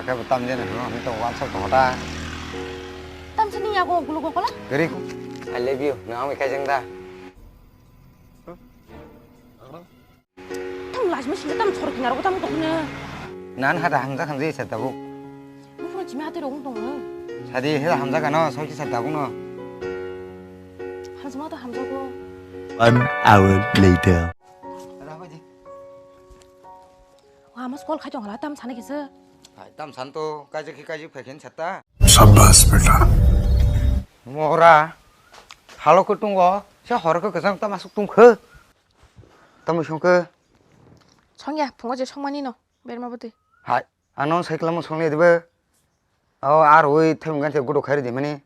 cái tâm thế này nó không quan sát của ta. Tâm chân đi nhà cô gulu cô lá. Cái đi, I love you, nó không cái chân ta. Tâm lại mới xin tâm 저렇게 나라고 tâm 동네. 난 하다 함자 간지 있었다고. 무슨 집에 하대로 웅동은. 자디 해다 함자가 너 솔직히 있었다고 너. 한숨하다 함자고. 1 hour later. 할아버지. 와, 아마 스콜 가정 하나 땀 사네 계서. 땀 산도 까지기까지 괜찮다. शाबाश बेटा 뭐라? 할로 끄뚱 거. 저 허락을 그상 땀 마숙 뚱 그. 땀을 숑그. 청이야, 붕어지 청만이 너. 매일만 보대. 하이. 아넌 사이클 한번 송내 되버. 아로이 태문간테 구독 가야 되면이.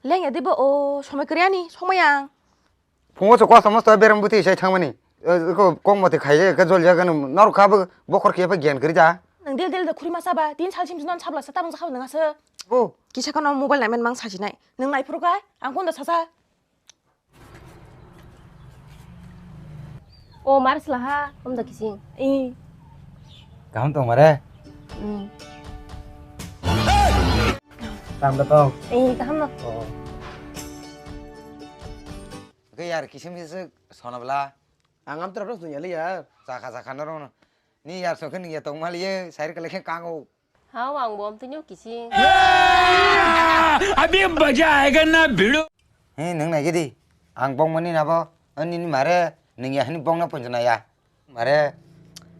랭야 되버 오, 소매 그래야니, 소매양. 봉어서 과서 뭐서 베람부터 제 창문이. 그 공모테 가야 그 졸자가는 너로 가버 뭐 그렇게 해봐 기한 그러자. 능딜딜도 쿠리마 싸봐. 딘 찰심수 넌 차블라서 따봉서 하고 능하서. 뭐? 기차가 너 모바일 라면 망 사지나이. 능 라이 프로가? 안 꼰다 사사. Ô, Maris là ha, không được cái gì. 이. Cảm ơn mày. Tạm được không? Ê, ta không được. Cái यार किसी में से सोना वाला Angam terus tuh nyali ya. साखा साखा न रोना नहीं यार सोखन ये तो माली ये साइड के लेके Congo Hả, hoàng bồm tôi nhớ cái gì. अभी मजा आएगा ना भिड़ो हे नंग नहीं दी आंग बोंग मनी ना बो अन्नी नि मारे नंग या हनी बोंग ना पंजना या मारे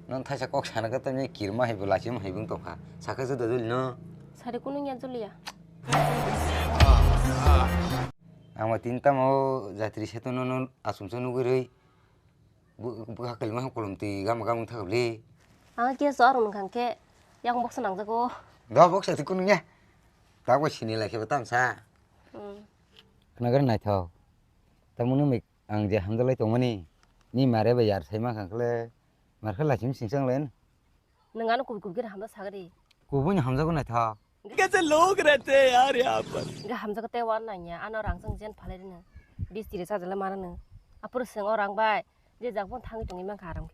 नन थासा कोक साना का तने किरमा है बोला छिम है बुंग तो खा साखा से ददुल न Sao đấy cũng nó nhận rồi à? आंग मा तीन तम जात्री से तो न आसुमसे नुगुरै बुका कलमा कोलमती गाम गाम थागबले À, kia rõ rồi khẳng kệ. Yang bốc sang cho cô. đó bốc sẽ thì con nhá tao có xin lại khi bắt tam sa kena kan naik thau tamu nu mik ang je hamdalai tongmani ni mare ba yar sai ma khakle mar khala chim singsang len Nâng ăn cục cục cái hàm đó sao đi. ku bu hamza ko naik thau कैसे लोग रहते हैं यार यहाँ पर Cái hàm đó cái tewan này nhá, anh orang sang jen phale đi nè. Bis tiri sa jalan mana nè. Apa seng orang bay. Dia jangan pun thang itu memang karam.